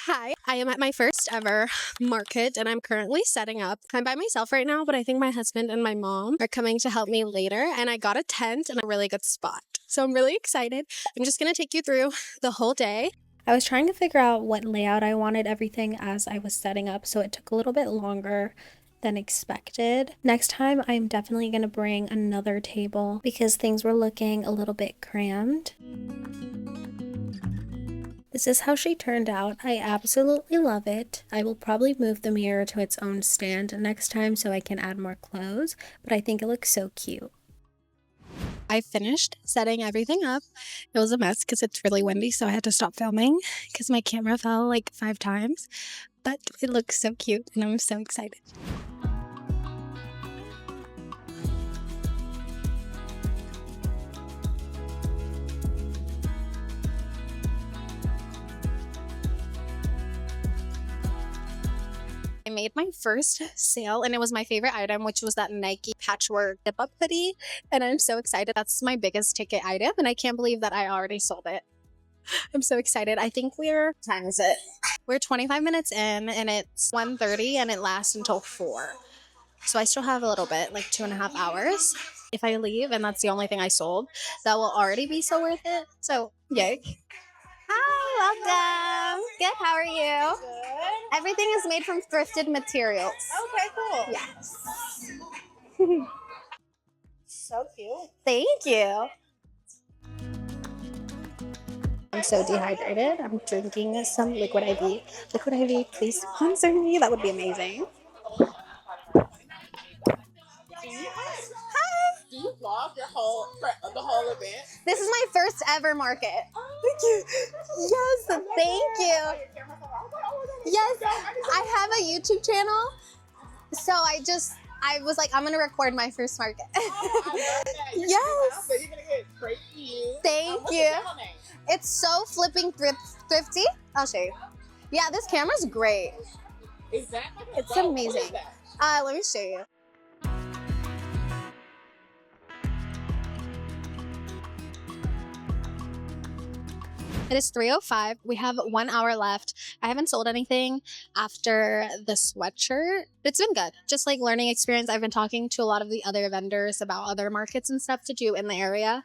Hi, I am at my first ever market and I'm currently setting up. I'm by myself right now, but I think my husband and my mom are coming to help me later. And I got a tent and a really good spot. So I'm really excited. I'm just going to take you through the whole day. I was trying to figure out what layout I wanted everything as I was setting up, so it took a little bit longer than expected. Next time, I'm definitely going to bring another table because things were looking a little bit crammed. This is how she turned out. I absolutely love it. I will probably move the mirror to its own stand next time so I can add more clothes, but I think it looks so cute. I finished setting everything up. It was a mess because it's really windy, so I had to stop filming because my camera fell like 5 times, but it looks so cute and I'm so excited. I made my first sale and it was my favorite item, which was that Nike patchwork zip-up hoodie. And I'm so excited. That's my biggest ticket item and I can't believe that I already sold it. I'm so excited. I think what time is it? We're 25 minutes in and it's 1:30 and it lasts until 4. So I still have a little bit, like 2.5 hours. If I leave and that's the only thing I sold, that will already be so worth it. So yay. Hi, welcome. Good, how are you? Good. Everything is made from thrifted materials. Okay, cool. Yes. So cute. Thank you. I'm so dehydrated. I'm drinking some Liquid IV. Liquid IV, please sponsor me. That would be amazing. Do you vlog the whole event? This is my first ever market. Thank you. Yes, thank you. Yes, I have a YouTube channel. So I was like, I'm going to record my first market. I love that. Yes. So you're going to get great views. Thank What's you. your channel name? It's so Flipping Thrifty. I'll show you. Yeah, this camera's great. Is that like a It's boat? amazing. What is that? Let me show you. It is 3:05. We have 1 hour left. I haven't sold anything after the sweatshirt. It's been good. Just like learning experience. I've been talking to a lot of the other vendors about other markets and stuff to do in the area.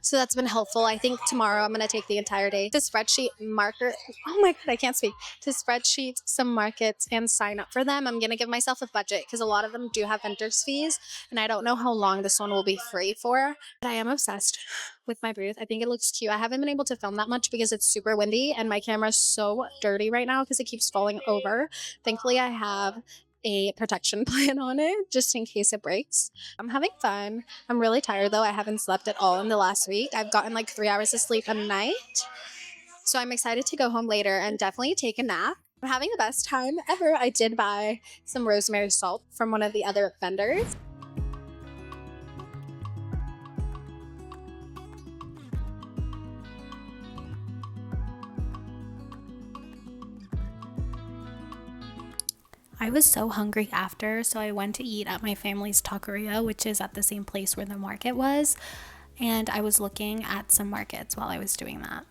So that's been helpful. I think tomorrow I'm going to take the entire day to spreadsheet marker. Oh my God, I can't speak. To spreadsheet some markets and sign up for them. I'm going to give myself a budget because a lot of them do have vendors fees. And I don't know how long this one will be free for. But I am obsessed with my booth. I think it looks cute. I haven't been able to film that much because it's super windy and my camera is so dirty right now because it keeps falling over. Thankfully, I have a protection plan on it just in case it breaks. I'm having fun. I'm really tired though. I haven't slept at all in the last week. I've gotten like 3 hours of sleep a night. So I'm excited to go home later and definitely take a nap. I'm having the best time ever. I did buy some rosemary salt from one of the other vendors. I was so hungry after, so I went to eat at my family's taqueria, which is at the same place where the market was, and I was looking at some markets while I was doing that.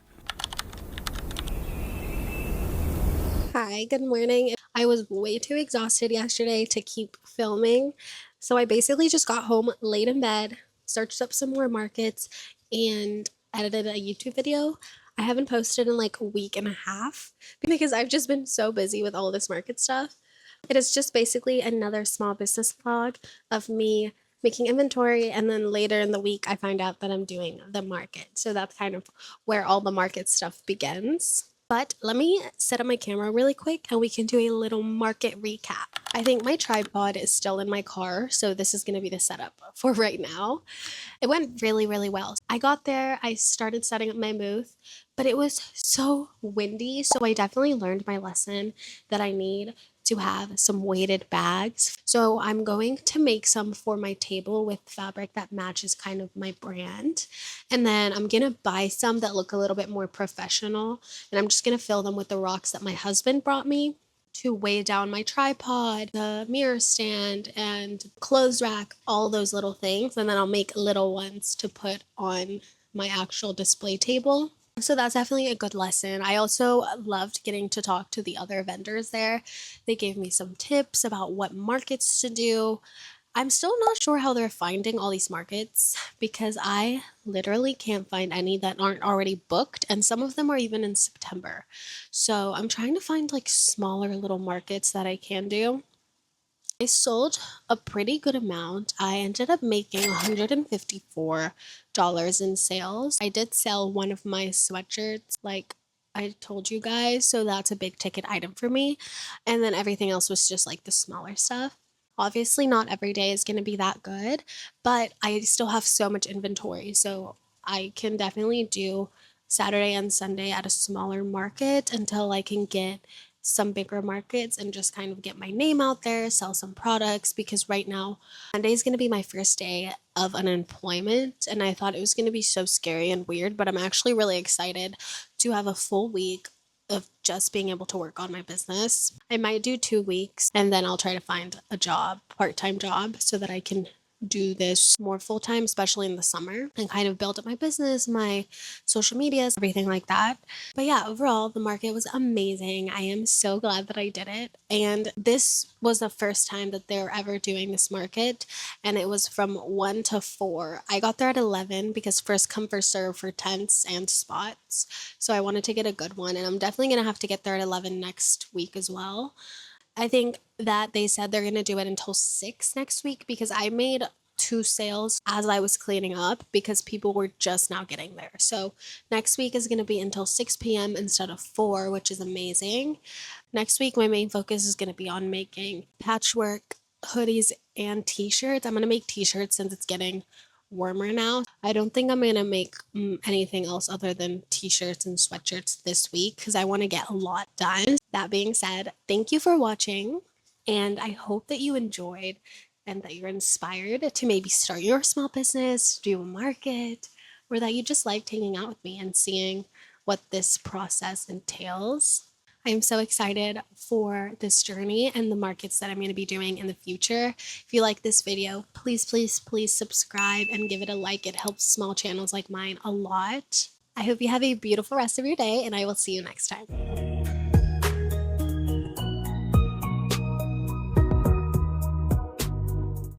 Hi, good morning. I was way too exhausted yesterday to keep filming, so I basically just got home, laid in bed, searched up some more markets, and edited a YouTube video. I haven't posted in like a week and a half because I've just been so busy with all this market stuff. It is just basically another small business vlog of me making inventory, and then later in the week I find out that I'm doing the market. So that's kind of where all the market stuff begins. But let me set up my camera really quick and we can do a little market recap. I think my tripod is still in my car, so this is going to be the setup for right now. It went really, really well. I got there, I started setting up my booth, but it was so windy, so I definitely learned my lesson that I need to have some weighted bags. So I'm going to make some for my table with fabric that matches kind of my brand. And then I'm gonna buy some that look a little bit more professional. And I'm just gonna fill them with the rocks that my husband brought me to weigh down my tripod, the mirror stand, and clothes rack, all those little things. And then I'll make little ones to put on my actual display table. So that's definitely a good lesson. I also loved getting to talk to the other vendors there. They gave me some tips about what markets to do. I'm still not sure how they're finding all these markets because I literally can't find any that aren't already booked, and some of them are even in September. So I'm trying to find like smaller little markets that I can do. I sold a pretty good amount. I ended up making $154 in sales. I did sell one of my sweatshirts, like I told you guys, so that's a big ticket item for me. And then everything else was just like the smaller stuff. Obviously, not every day is going to be that good, but I still have so much inventory, so I can definitely do Saturday and Sunday at a smaller market until I can get some bigger markets and just kind of get my name out there, sell some products, because right now Monday is going to be my first day of unemployment, and I thought it was going to be so scary and weird, but I'm actually really excited to have a full week of just being able to work on my business. I might do 2 weeks and then I'll try to find a job, part-time job, so that I can do this more full time, especially in the summer, and kind of build up my business, my social medias, everything like that. But yeah, overall, the market was amazing. I am so glad that I did it. And this was the first time that they were ever doing this market. And it was from 1 to 4. I got there at 11 because first come, first serve for tents and spots. So I wanted to get a good one. And I'm definitely going to have to get there at 11 next week as well. I think that they said they're going to do it until 6 next week because I made 2 sales as I was cleaning up because people were just now getting there. So next week is going to be until 6 p.m. instead of 4, which is amazing. Next week, my main focus is going to be on making patchwork, hoodies, and t-shirts. I'm going to make t-shirts since it's getting warmer now. I don't think I'm going to make anything else other than t-shirts and sweatshirts this week because I want to get a lot done. That being said, thank you for watching, and I hope that you enjoyed and that you're inspired to maybe start your small business, do a market, or that you just liked hanging out with me and seeing what this process entails. I'm so excited for this journey and the markets that I'm going to be doing in the future. If you like this video, please, please, please subscribe and give it a like. It helps small channels like mine a lot. I hope you have a beautiful rest of your day, and I will see you next time.